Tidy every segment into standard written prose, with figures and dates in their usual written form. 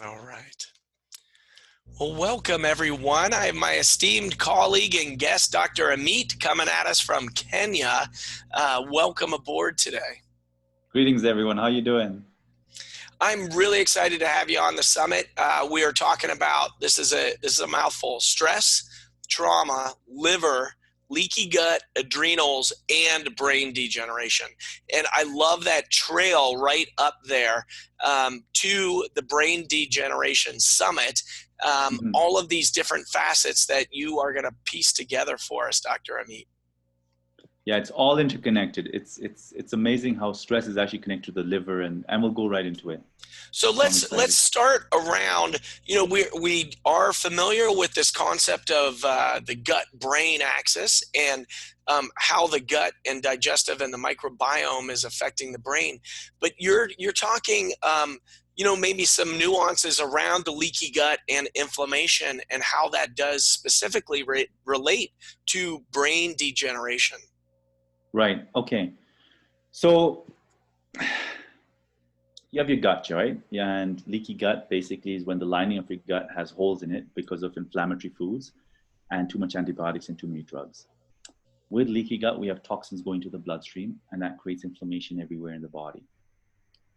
All right. Well, welcome everyone. I have my esteemed colleague and guest, Dr. Amit, coming at us from Kenya. Welcome aboard today. Greetings, everyone. How are you doing? I'm really excited to have you on the summit. We are talking about, this is a mouthful: stress, trauma, liver, leaky gut, adrenals, and brain degeneration. And I love that trail right up there to the Brain Degeneration Summit. All of these different facets that you are going to piece together for us, Dr. Amit. Yeah, it's all interconnected. It's amazing how stress is actually connected to the liver, and we'll go right into it. So let's start around. We are familiar with this concept of the gut-brain axis and how the gut and digestive and the microbiome is affecting the brain. But you're talking, maybe some nuances around the leaky gut and inflammation and how that does specifically relate to brain degeneration. Right. Okay. So you have your gut, right? Yeah, and leaky gut basically is when the lining of your gut has holes in it because of inflammatory foods and too much antibiotics and too many drugs. With leaky gut, we have toxins going to the bloodstream, and that creates inflammation everywhere in the body,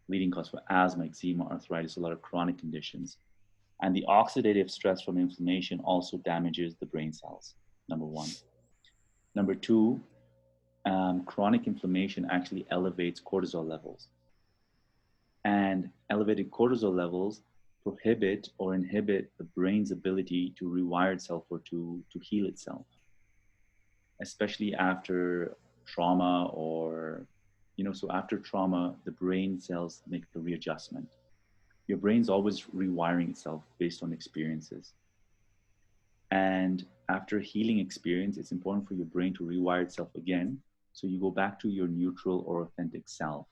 leading cause for asthma, eczema, arthritis, a lot of chronic conditions. And the oxidative stress from inflammation also damages the brain cells, number one. Number two, chronic inflammation actually elevates cortisol levels. And elevated cortisol levels prohibit or inhibit the brain's ability to rewire itself or to heal itself, especially after trauma or, so after trauma, the brain cells make a readjustment. Your brain's always rewiring itself based on experiences. And after a healing experience, it's important for your brain to rewire itself again, so you go back to your neutral or authentic self.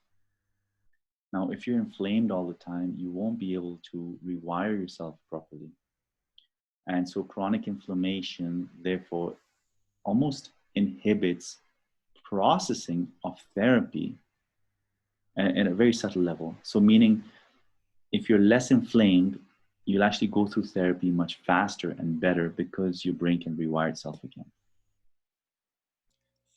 Now, if you're inflamed all the time, you won't be able to rewire yourself properly. And so chronic inflammation, therefore, almost inhibits processing of therapy at a very subtle level. So meaning, if you're less inflamed, you'll actually go through therapy much faster and better because your brain can rewire itself again.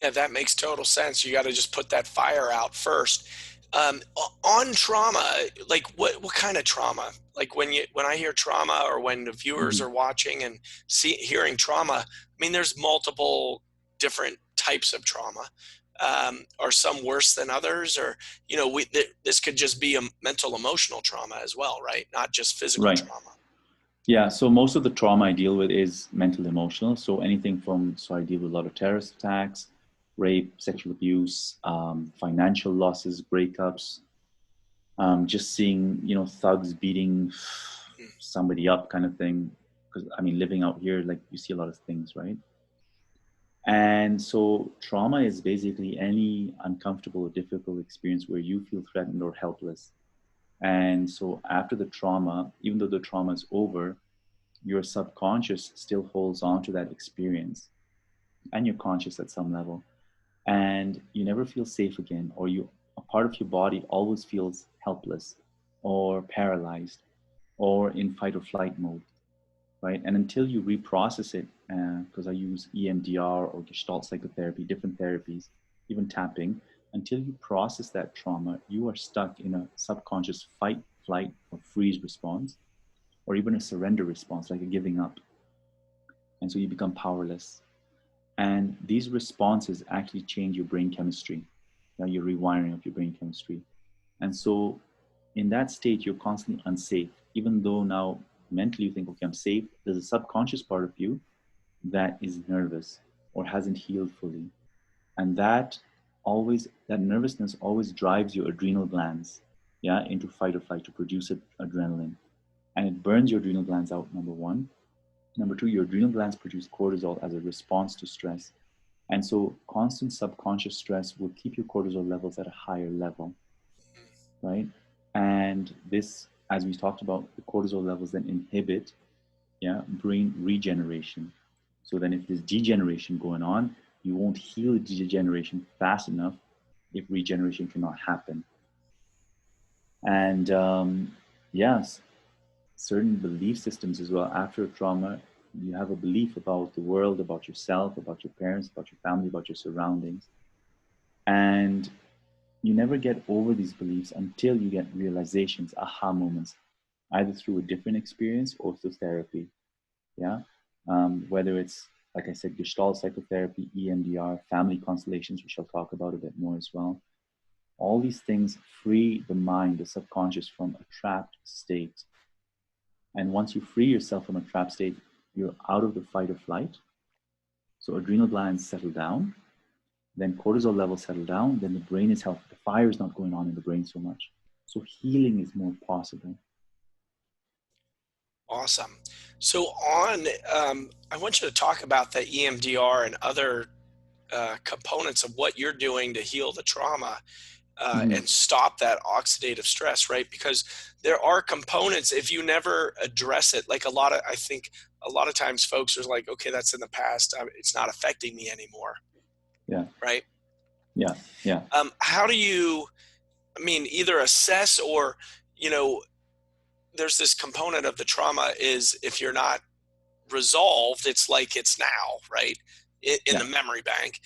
Yeah, that makes total sense. You got to just put that fire out first. On trauma, like what kind of trauma? Like when I hear trauma, or when the viewers are watching and hearing trauma, I mean, there's multiple different types of trauma. Are some worse than others, or this could just be a mental emotional trauma as well, right? Not just physical trauma. Yeah, so most of the trauma I deal with is mental emotional. So anything so I deal with a lot of terrorist attacks, rape, sexual abuse, financial losses, breakups, just seeing, thugs beating somebody up kind of thing. Because, living out here, like, you see a lot of things, right? And so trauma is basically any uncomfortable or difficult experience where you feel threatened or helpless. And so after the trauma, even though the trauma is over, your subconscious still holds on to that experience, and you're conscious at some level. And you never feel safe again, or a part of your body always feels helpless or paralyzed or in fight or flight mode, right? And until you reprocess it, because I use EMDR or Gestalt psychotherapy, different therapies, even tapping, until you process that trauma, you are stuck in a subconscious fight, flight, or freeze response, or even a surrender response, like a giving up. And so you become powerless. And these responses actually change your brain chemistry, your rewiring of your brain chemistry. And so in that state, you're constantly unsafe, even though now mentally you think, okay, I'm safe. There's a subconscious part of you that is nervous or hasn't healed fully. And that nervousness always drives your adrenal glands, into fight or flight to produce adrenaline. And it burns your adrenal glands out, number one. Number two, your adrenal glands produce cortisol as a response to stress. And so constant subconscious stress will keep your cortisol levels at a higher level, right? And this, as we talked about, the cortisol levels then inhibit brain regeneration. So then if there's degeneration going on, you won't heal the degeneration fast enough if regeneration cannot happen. And yes, certain belief systems as well. After a trauma, you have a belief about the world, about yourself, about your parents, about your family, about your surroundings. And you never get over these beliefs until you get realizations, aha moments, either through a different experience or through therapy. Yeah. Whether it's, like I said, Gestalt psychotherapy, EMDR, family constellations, which I'll talk about a bit more as well. All these things free the mind, the subconscious, from a trapped state. And once you free yourself from a trapped state, you're out of the fight or flight. So adrenal glands settle down, then cortisol levels settle down, then the brain is healthy. The fire is not going on in the brain so much. So healing is more possible. Awesome. So I want you to talk about the EMDR and other components of what you're doing to heal the trauma and stop that oxidative stress, right? Because there are components, if you never address it, like I think a lot of times folks are like, okay, that's in the past. It's not affecting me anymore. Yeah. Right. Yeah. Yeah. How do you, either assess or, there's this component of the trauma is if you're not resolved, it's like it's now, right? In the memory bank.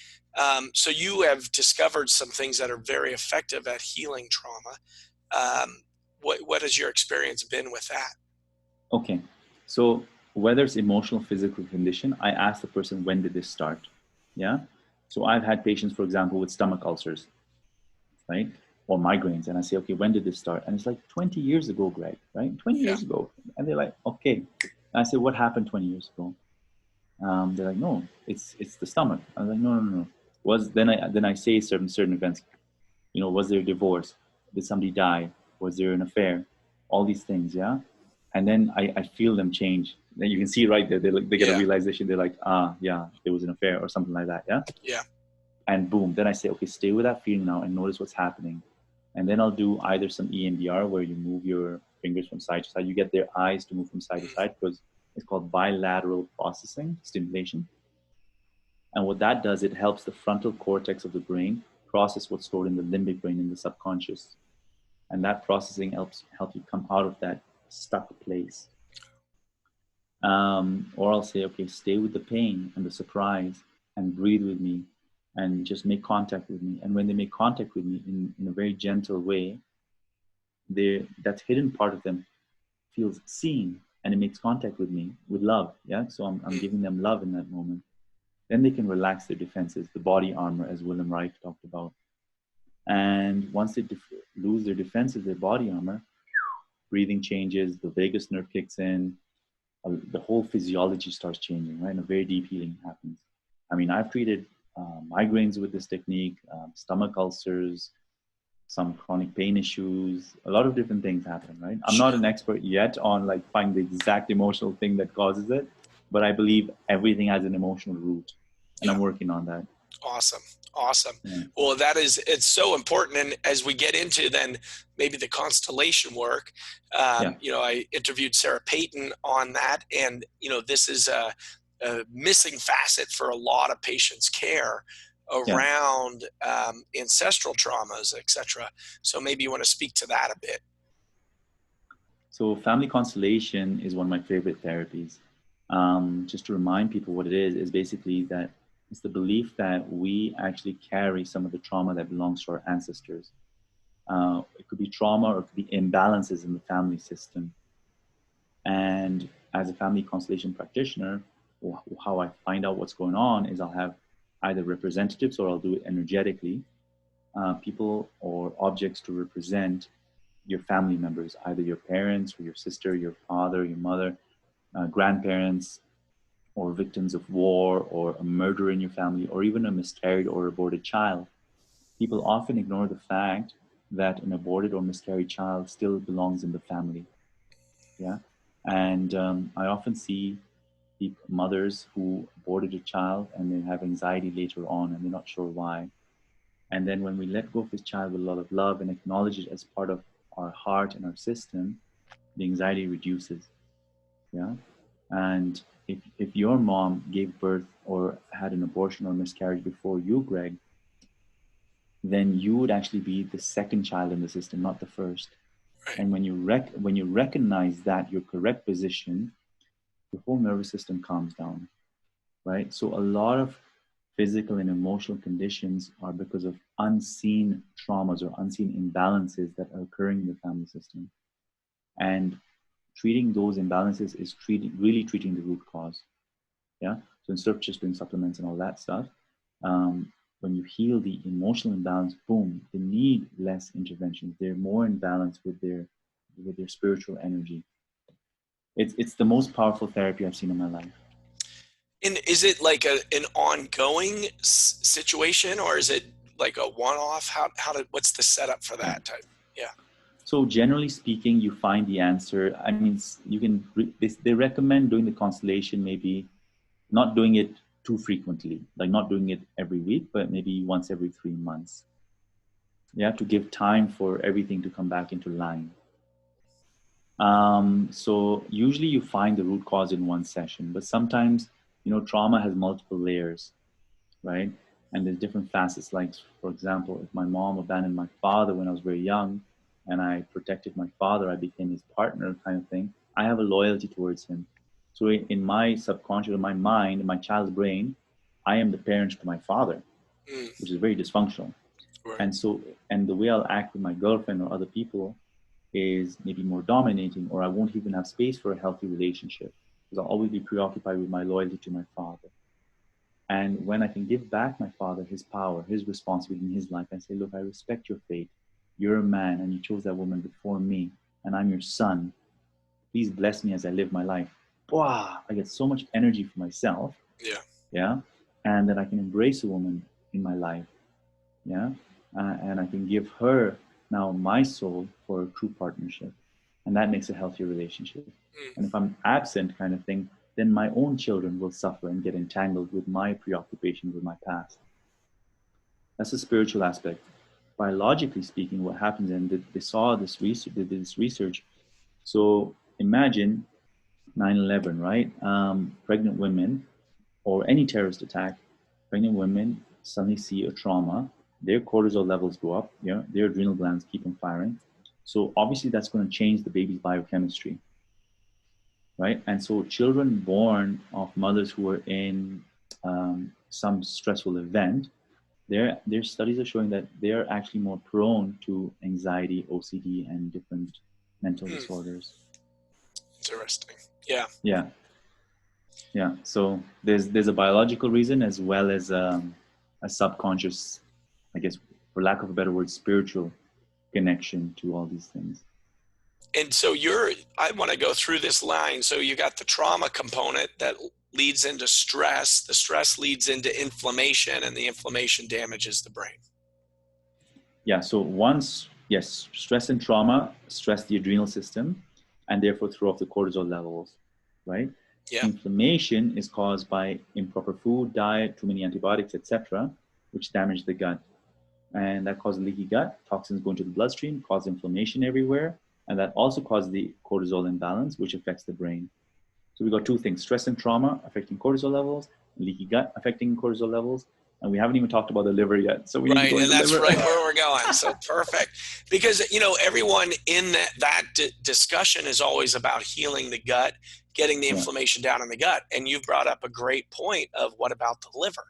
So you have discovered some things that are very effective at healing trauma. What has your experience been with that? Okay. So whether it's emotional, physical condition, I ask the person, when did this start? Yeah. So I've had patients, for example, with stomach ulcers, right? Or migraines. And I say, okay, when did this start? And it's like 20 years ago, Greg, right? 20 years ago. And they're like, okay. And I say, what happened 20 years ago? They're like, no, it's the stomach. I was like, no. Then I say certain events. Was there a divorce? Did somebody die? Was there an affair? All these things, yeah. And then I feel them change. Then you can see right there, they get a realization. They're like, yeah, there was an affair or something like that, yeah. Yeah. And boom, then I say, okay, stay with that feeling now and notice what's happening. And then I'll do either some EMDR where you move your fingers from side to side. You get their eyes to move from side to side because it's called bilateral processing stimulation. And what that does, it helps the frontal cortex of the brain process what's stored in the limbic brain in the subconscious. And that processing helps you come out of that stuck place. Or I'll say, okay, stay with the pain and the surprise and breathe with me and just make contact with me. And when they make contact with me in a very gentle way, that hidden part of them feels seen and it makes contact with me with love. Yeah. So I'm giving them love in that moment. Then they can relax their defenses, the body armor, as William Reich talked about. And once they lose their defenses, their body armor, breathing changes, the vagus nerve kicks in, the whole physiology starts changing, right? And a very deep healing happens. I've treated migraines with this technique, stomach ulcers, some chronic pain issues, a lot of different things happen, right? I'm not an expert yet on finding the exact emotional thing that causes it, but I believe everything has an emotional root, and I'm working on that. Awesome. Yeah. Well, it's so important. And as we get into then maybe the constellation work, I interviewed Sarah Payton on that. And, this is a missing facet for a lot of patients' care around ancestral traumas, etc. So maybe you want to speak to that a bit. So family constellation is one of my favorite therapies. Just to remind people what it is basically that it's the belief that we actually carry some of the trauma that belongs to our ancestors. It could be trauma or it could be imbalances in the family system. And as a family constellation practitioner, how I find out what's going on is I'll have either representatives or I'll do it energetically, people or objects to represent your family members, either your parents or your sister, your father, your mother, grandparents, or victims of war, or a murder in your family, or even a miscarried or aborted child. People often ignore the fact that an aborted or miscarried child still belongs in the family. Yeah. And I often see mothers who aborted a child and they have anxiety later on and they're not sure why. And then when we let go of this child with a lot of love and acknowledge it as part of our heart and our system, the anxiety reduces. Yeah. And if your mom gave birth or had an abortion or miscarriage before you, Greg, then you would actually be the second child in the system, not the first. Right. And when you recognize that your correct position, your whole nervous system calms down, right? So a lot of physical and emotional conditions are because of unseen traumas or unseen imbalances that are occurring in the family system. And treating those imbalances is really treating the root cause. Yeah. So instead of just doing supplements and all that stuff, when you heal the emotional imbalance, boom, they need less interventions. They're more in balance with their spiritual energy. It's the most powerful therapy I've seen in my life. And is it like an ongoing situation, or is it like a one-off? What's the setup for Yeah. that type? Yeah. So generally speaking, you find the answer. I mean, you can. They recommend doing the constellation, maybe not doing it too frequently, like not doing it every week, but maybe once every 3 months. You have to give time for everything to come back into line. So usually you find the root cause in one session, but sometimes, trauma has multiple layers, right? And there's different facets. Like, for example, if my mom abandoned my father when I was very young and I protected my father, I became his partner kind of thing. I have a loyalty towards him. So in my subconscious, in my mind, in my child's brain, I am the parent to my father, which is very dysfunctional. Right. And the way I'll act with my girlfriend or other people is maybe more dominating, or I won't even have space for a healthy relationship because I'll always be preoccupied with my loyalty to my father. And when I can give back my father his power, his responsibility in his life, I say, look, I respect your fate. You're a man and you chose that woman before me, and I'm your son. Please bless me as I live my life. Wow, I get so much energy for myself. Yeah. Yeah. And that I can embrace a woman in my life. Yeah. And I can give her now my soul for a true partnership. And that makes a healthier relationship. And if I'm absent, kind of thing, then my own children will suffer and get entangled with my preoccupation with my past. That's the spiritual aspect. Biologically speaking, what happens, and they saw this research, they did this research. So imagine 9/11, right? Pregnant women or any terrorist attack, pregnant women suddenly see a trauma, their cortisol levels go up, their adrenal glands keep on firing. So obviously that's going to change the baby's biochemistry, right? And so children born of mothers who were in some stressful event, their studies are showing that they are actually more prone to anxiety, OCD, and different mental disorders. Interesting. Yeah. Yeah, yeah. So there's a biological reason as well as a subconscious, I guess, for lack of a better word, spiritual connection to all these things. And so I want to go through this line. So you got the trauma component that leads into stress. The stress leads into inflammation, and the inflammation damages the brain. Yeah. So once, yes, stress and trauma stress the adrenal system, and therefore throw off the cortisol levels, right? Yeah. Inflammation is caused by improper food, diet, too many antibiotics, etc., which damage the gut. And that causes leaky gut. Toxins go into the bloodstream, cause inflammation everywhere, and that also causes the cortisol imbalance, which affects the brain. So we got two things: stress and trauma affecting cortisol levels, and leaky gut affecting cortisol levels, and we haven't even talked about the liver yet. So we need to Right, go and into the that's liver. right where we're going. So perfect, because everyone in that discussion is always about healing the gut, getting the Yeah. inflammation down in the gut, and you've brought up a great point of what about the liver.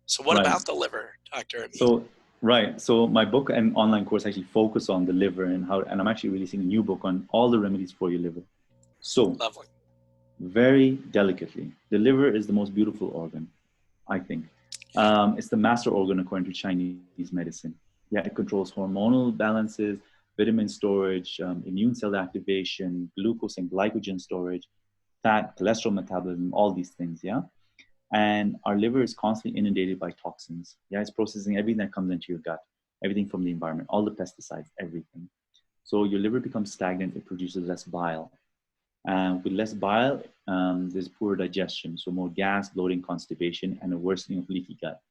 So what Right. about the liver, Dr. Amit? So right. So my book and online course actually focus on the liver and I'm actually releasing a new book on all the remedies for your liver. So Lovely. very delicately, the liver is the most beautiful organ, I think. It's the master organ according to Chinese medicine. Yeah, it controls hormonal balances, vitamin storage, immune cell activation, glucose and glycogen storage, fat, cholesterol metabolism, all these things. Yeah. And our liver is constantly inundated by toxins. Yeah, it's processing everything that comes into your gut, everything from the environment, all the pesticides, everything. So your liver becomes stagnant, it produces less bile. With less bile, there's poor digestion, so more gas, bloating, constipation, and a worsening of leaky gut.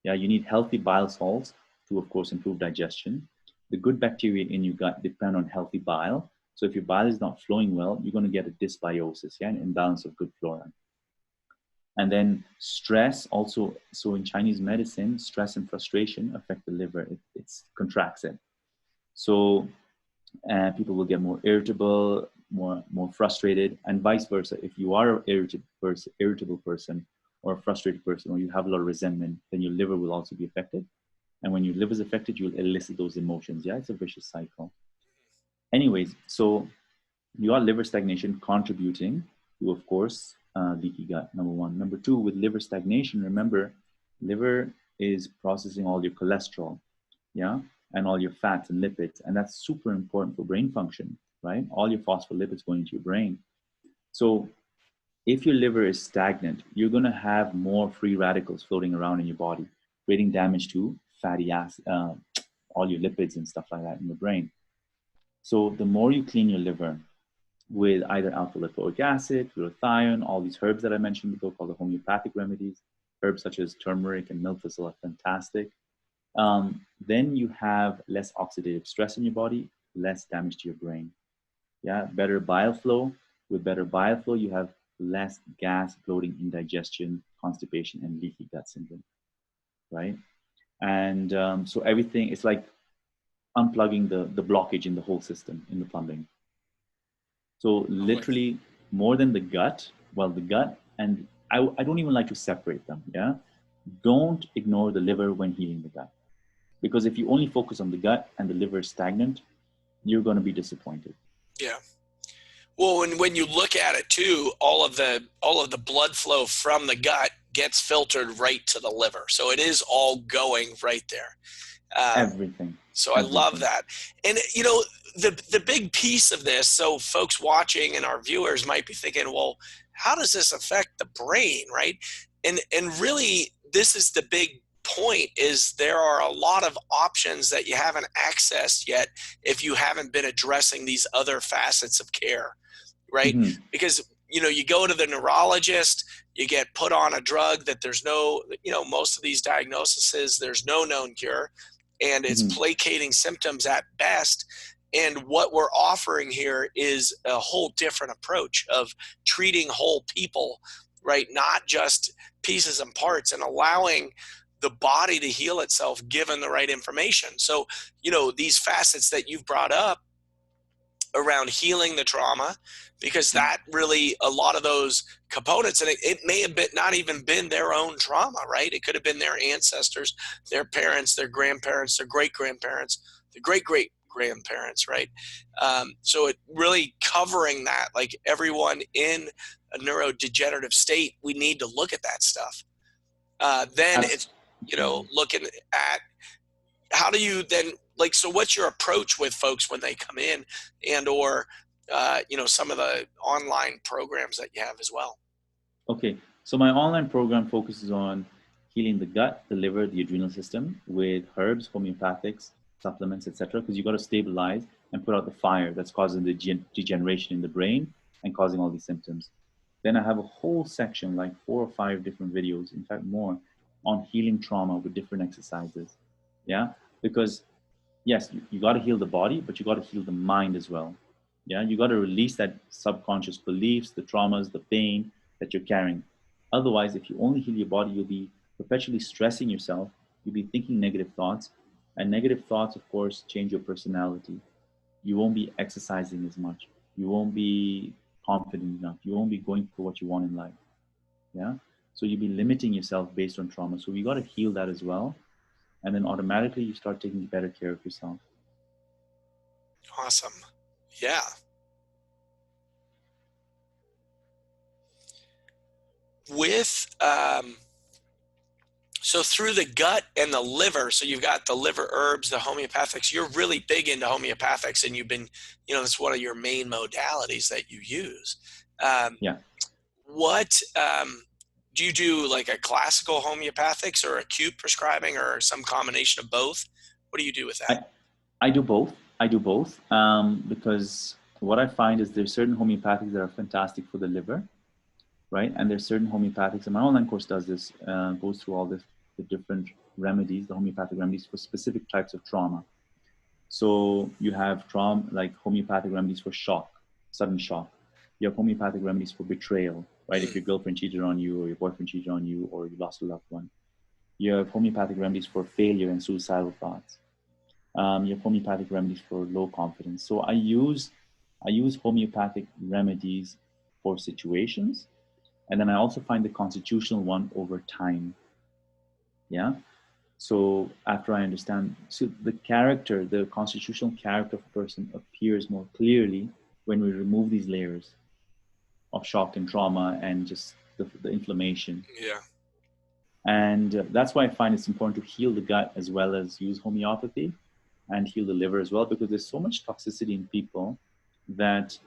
Yeah, you need healthy bile salts to, of course, improve digestion. The good bacteria in your gut depend on healthy bile. So if your bile is not flowing well, you're going to get a dysbiosis, yeah, an imbalance of good flora. And then stress also, so in Chinese medicine, stress and frustration affect the liver. It contracts it. So and people will get more irritable, more frustrated, and vice versa. If you are an irritable person or a frustrated person, or you have a lot of resentment, then your liver will also be affected. And when your liver is affected, you'll elicit those emotions. Yeah, it's a vicious cycle. Anyways, so you got liver stagnation contributing to, of course, leaky gut, number one. Number two, with liver stagnation, remember, liver is processing all your cholesterol, yeah, and all your fats and lipids, and that's super important for brain function, right? All your phospholipids going into your brain. So if your liver is stagnant, you're going to have more free radicals floating around in your body, creating damage to fatty acid, all your lipids and stuff like that in the brain. So the more you clean your liver with either alpha lipoic acid, glutathione, all these herbs that I mentioned before called the homeopathic remedies, herbs such as turmeric and milk thistle are fantastic. Then you have less oxidative stress in your body, less damage to your brain. Yeah, better bile flow. With better bile flow, you have less gas, bloating, indigestion, constipation, and leaky gut syndrome, right? And so everything, it's like unplugging the blockage in the whole system, in the plumbing. So literally more than the gut, well, the gut, and I don't even like to separate them, yeah? Don't ignore the liver when healing the gut. Because if you only focus on the gut and the liver is stagnant, you're going to be disappointed. Yeah. Well, when you look at it too, all of the blood flow from the gut gets filtered right to the liver. So it is all going right there. Everything. So I love that. And, you know, the big piece of this, so folks watching and our viewers might be thinking, well, how does this affect the brain, right? And really, this is the big point, is there are a lot of options that you haven't accessed yet if you haven't been addressing these other facets of care, right? Mm-hmm. Because, you know, you go to the neurologist, you get put on a drug that there's no, you know, most of these diagnoses, there's no known cure, and it's placating symptoms at best. And what we're offering here is a whole different approach of treating whole people, right? Not just pieces and parts, and allowing the body to heal itself given the right information. So, you know, these facets that you've brought up around healing the trauma, because that really, a lot of those components, and it may have been not even been their own trauma, right? It could have been their ancestors, their parents, their grandparents, their great-grandparents, the great-great-grandparents, right? So it really covering that, like everyone in a neurodegenerative state, we need to look at that stuff. Then it's, you know, looking at how do you then, like, so what's your approach with folks when they come in, and or you know, some of the online programs that you have as well? Okay, so my online program focuses on healing the gut, the liver, the adrenal system with herbs, homeopathics, supplements, etc. Because you got to stabilize and put out the fire that's causing the degeneration in the brain and causing all these symptoms. Then I have a whole section, like 4 or 5 different videos, in fact more, on healing trauma with different exercises. Yeah, because yes, you got to heal the body, but you got to heal the mind as well. Yeah, you got to release that subconscious beliefs, the traumas, the pain that you're carrying. Otherwise, if you only heal your body, you'll be perpetually stressing yourself. You'll be thinking negative thoughts, and negative thoughts, of course, change your personality. You won't be exercising as much. You won't be confident enough. You won't be going for what you want in life. Yeah. So you'll be limiting yourself based on trauma. So we got to heal that as well. And then automatically you start taking better care of yourself. Awesome. Yeah. With so through the gut and the liver, so you've got the liver herbs, the homeopathics. You're really big into homeopathics, and you've been, you know, that's one of your main modalities that you use. Yeah. What do you do, like a classical homeopathics or acute prescribing or some combination of both? What do you do with that? I do both. I do both because what I find is there's certain homeopathics that are fantastic for the liver, right? And there's certain homeopathics, and my online course does this, goes through all the different remedies, the homeopathic remedies for specific types of trauma. So you have trauma, like homeopathic remedies for shock, sudden shock. You have homeopathic remedies for betrayal, right? If your girlfriend cheated on you, or your boyfriend cheated on you, or you lost a loved one. You have homeopathic remedies for failure and suicidal thoughts. You have homeopathic remedies for low confidence. So I use homeopathic remedies for situations, and then I also find the constitutional one over time. Yeah. So after I understand, so the constitutional character of a person appears more clearly when we remove these layers of shock and trauma and just the inflammation. Yeah. And that's why I find it's important to heal the gut as well as use homeopathy and heal the liver as well, because there's so much toxicity in people that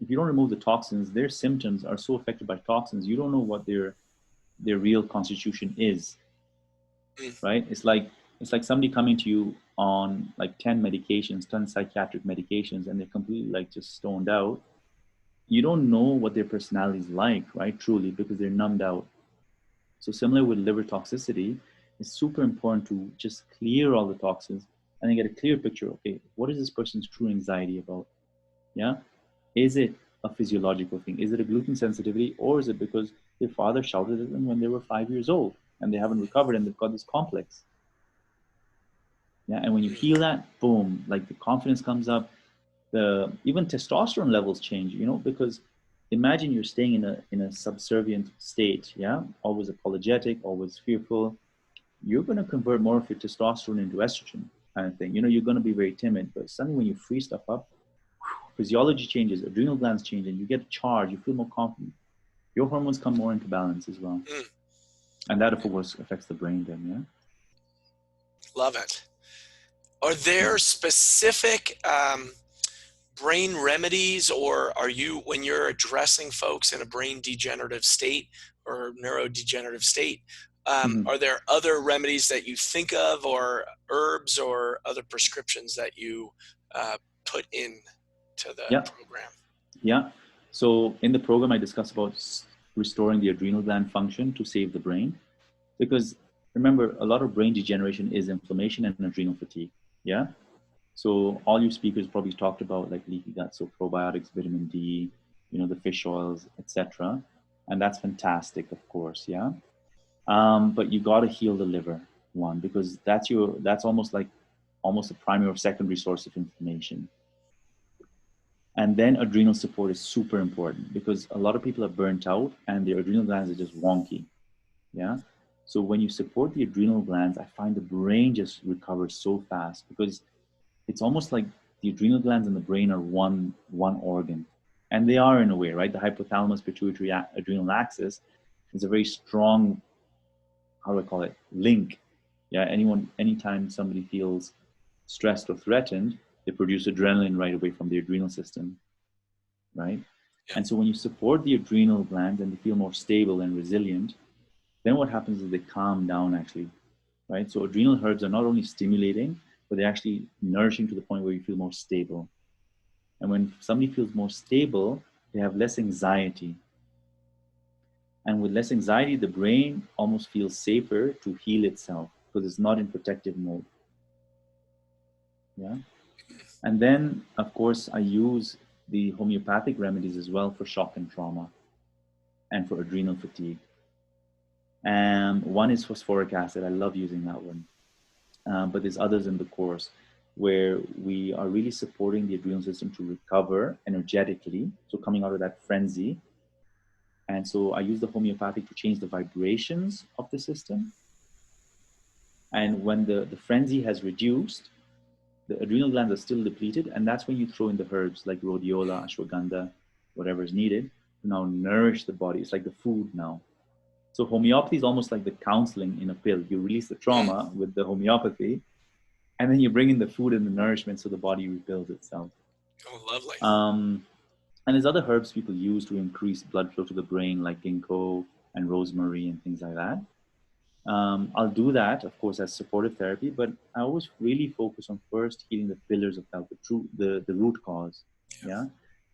if you don't remove the toxins, their symptoms are so affected by toxins, you don't know what their real constitution is, Mm. right? It's like somebody coming to you on like 10 medications, 10 psychiatric medications, and they're completely like just stoned out. You don't know what their personality is like, right? Truly, because they're numbed out. So similar with liver toxicity, it's super important to just clear all the toxins and then get a clear picture. Okay, what is this person's true anxiety about? Yeah, is it a physiological thing? Is it a gluten sensitivity, or is it because their father shouted at them when they were 5 years old and they haven't recovered and they've got this complex? Yeah, and when you Mm. heal that, boom, like the confidence comes up. The even testosterone levels change, because imagine you're staying in a subservient state, yeah, always apologetic, always fearful. You're going to convert more of your testosterone into estrogen kind of thing. You're going to be very timid, but suddenly when you free stuff up, physiology changes, adrenal glands change, and you get a charge. You feel more confident. Your hormones come more into balance as well, Mm. and that of course affects the brain. Then, Love it. Are yeah. there specific brain remedies, or are you, when you're addressing folks in a brain degenerative state or neurodegenerative state, Mm-hmm. are there other remedies that you think of, or herbs or other prescriptions that you put in to the Yeah, program? yeah. So in the program, I discuss about restoring the adrenal gland function to save the brain, because remember, a lot of brain degeneration is inflammation and adrenal fatigue. Yeah. So all you speakers probably talked about like leaky gut, so probiotics, vitamin D, the fish oils, etc. And that's fantastic, of course, yeah. But you got to heal the liver, one, because that's almost a primary or secondary source of inflammation. And then adrenal support is super important because a lot of people are burnt out and their adrenal glands are just wonky, yeah. So when you support the adrenal glands, I find the brain just recovers so fast because it's almost like the adrenal glands and the brain are one organ, and they are in a way, right? The hypothalamus pituitary adrenal axis is a very strong, how do I call it, link. Yeah, anytime somebody feels stressed or threatened, they produce adrenaline right away from the adrenal system, right? Yeah. And so when you support the adrenal glands and they feel more stable and resilient, then what happens is they calm down actually, right? So adrenal herbs are not only stimulating, but they're actually nourishing to the point where you feel more stable. And when somebody feels more stable, they have less anxiety. And with less anxiety, the brain almost feels safer to heal itself because it's not in protective mode. Yeah. And then, of course, I use the homeopathic remedies as well for shock and trauma and for adrenal fatigue. And one is phosphoric acid. I love using that one. But there's others in the course where we are really supporting the adrenal system to recover energetically. So coming out of that frenzy. And so I use the homeopathic to change the vibrations of the system. And when the frenzy has reduced, the adrenal glands are still depleted. And that's when you throw in the herbs like rhodiola, ashwagandha, whatever is needed to now nourish the body. It's like the food now. So homeopathy is almost like the counseling in a pill. You release the Mm. trauma with the homeopathy, and then you bring in the food and the nourishment so the body rebuilds itself. Oh, lovely. And there's other herbs people use to increase blood flow to the brain, like ginkgo and rosemary and things like that. I'll do that, of course, as supportive therapy, but I always really focus on first healing the pillars of health, the root cause, Yeah. yeah,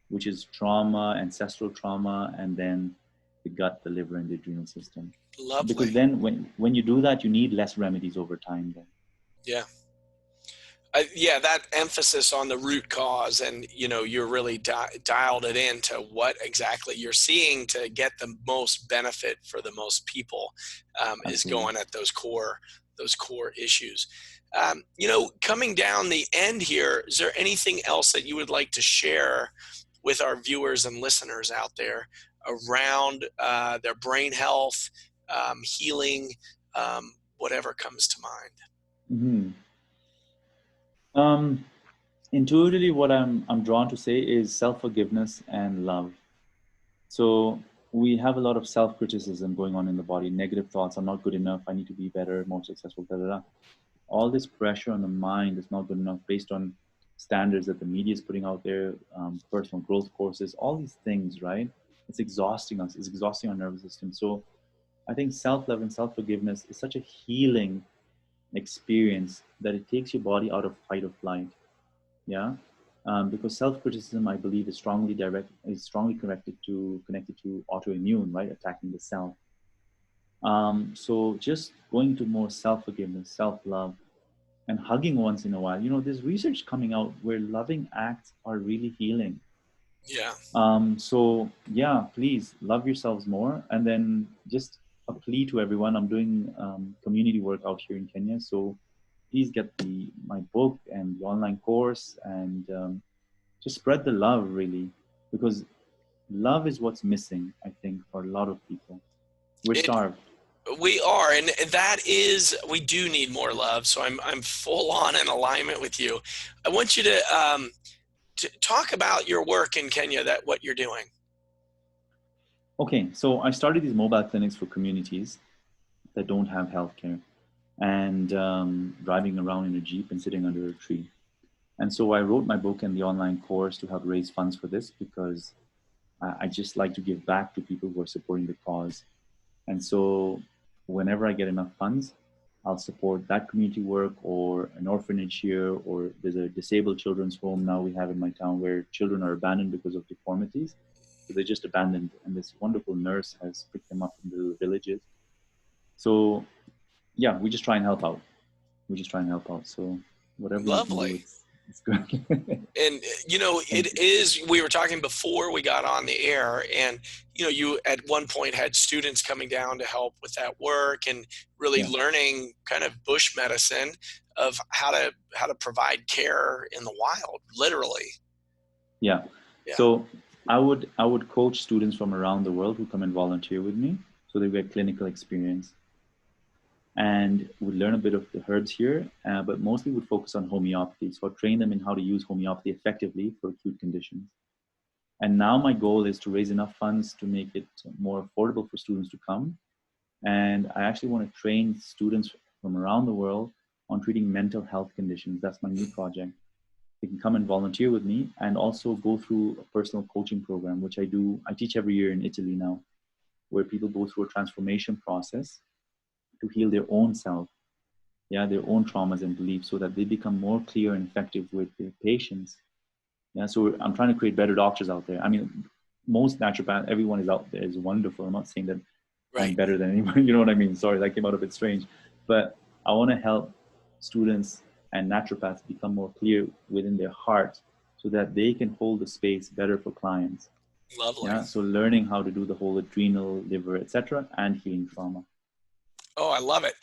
which is trauma, ancestral trauma, and then the gut, the liver, and the adrenal system. Because Lovely. then when you do that, you need less remedies over time then. Yeah. Yeah, that emphasis on the root cause, and you're really dialed it into what exactly you're seeing to get the most benefit for the most people, is Absolutely. going at those core issues. Coming down the end here, is there anything else that you would like to share with our viewers and listeners out there around their brain health, healing, whatever comes to mind? Mm-hmm. Intuitively, what I'm drawn to say is self-forgiveness and love. So we have a lot of self-criticism going on in the body, negative thoughts, I'm not good enough, I need to be better, more successful, da, da, da. All this pressure on the mind is not good enough based on standards that the media is putting out there, personal growth courses, all these things, right? It's exhausting us, it's exhausting our nervous system. So I think self-love and self-forgiveness is such a healing experience that it takes your body out of fight or flight. Yeah, because self-criticism, I believe, is strongly connected to autoimmune, right? Attacking the self. So just going to more self-forgiveness, self-love, and hugging once in a while. There's research coming out where loving acts are really healing. Yeah. So yeah, please love yourselves more, and then just a plea to everyone. I'm doing community work out here in Kenya, so please get my book and the online course, and just spread the love, really, because love is what's missing, I think, for a lot of people. We're starved. We are, and we do need more love. So I'm full on in alignment with you. I want you to talk about your work in Kenya, what you're doing. Okay, so I started these mobile clinics for communities that don't have healthcare, and driving around in a Jeep and sitting under a tree. And so I wrote my book and the online course to help raise funds for this, because I just like to give back to people who are supporting the cause. And so whenever I get enough funds, I'll support that community work, or an orphanage here, or there's a disabled children's home now we have in my town where children are abandoned because of deformities. So they're just abandoned, and this wonderful nurse has picked them up from the little villages. So yeah, we just try and help out. So whatever you can do, Lovely. it's good. And we were talking before we got on the air, and you at one point had students coming down to help with that work, and really learning kind of bush medicine of how to provide care in the wild, literally. Yeah. So I would coach students from around the world who come and volunteer with me, so they get clinical experience, and would learn a bit of the herbs here, but mostly would focus on homeopathy. So I'd train them in how to use homeopathy effectively for acute conditions. And now my goal is to raise enough funds to make it more affordable for students to come. And I actually want to train students from around the world on treating mental health conditions. That's my new project. They can come and volunteer with me, and also go through a personal coaching program, which I teach every year in Italy now, where people go through a transformation process to heal their own self, their own traumas and beliefs, so that they become more clear and effective with their patients. So I'm trying to create better doctors out there. I mean, most naturopath, everyone is out there, is wonderful. I'm not saying that I'm better than anyone, you know what I mean? Sorry, that came out a bit strange. But I want to help students and naturopaths become more clear within their heart, so that they can hold the space better for clients. Lovely. So learning how to do the whole adrenal, liver, etc., and healing trauma. Oh, I love it.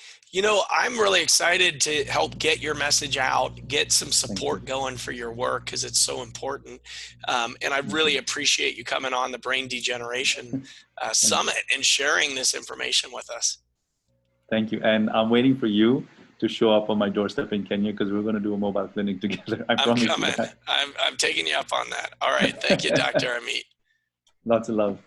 I'm really excited to help get your message out, get some support going for your work, because it's so important. And I really appreciate you coming on the Brain Degeneration Summit and sharing this information with us. Thank you. And I'm waiting for you to show up on my doorstep in Kenya, because we're going to do a mobile clinic together. I promise you that. I'm taking you up on that. All right. Thank you, Dr. Amit. Lots of love.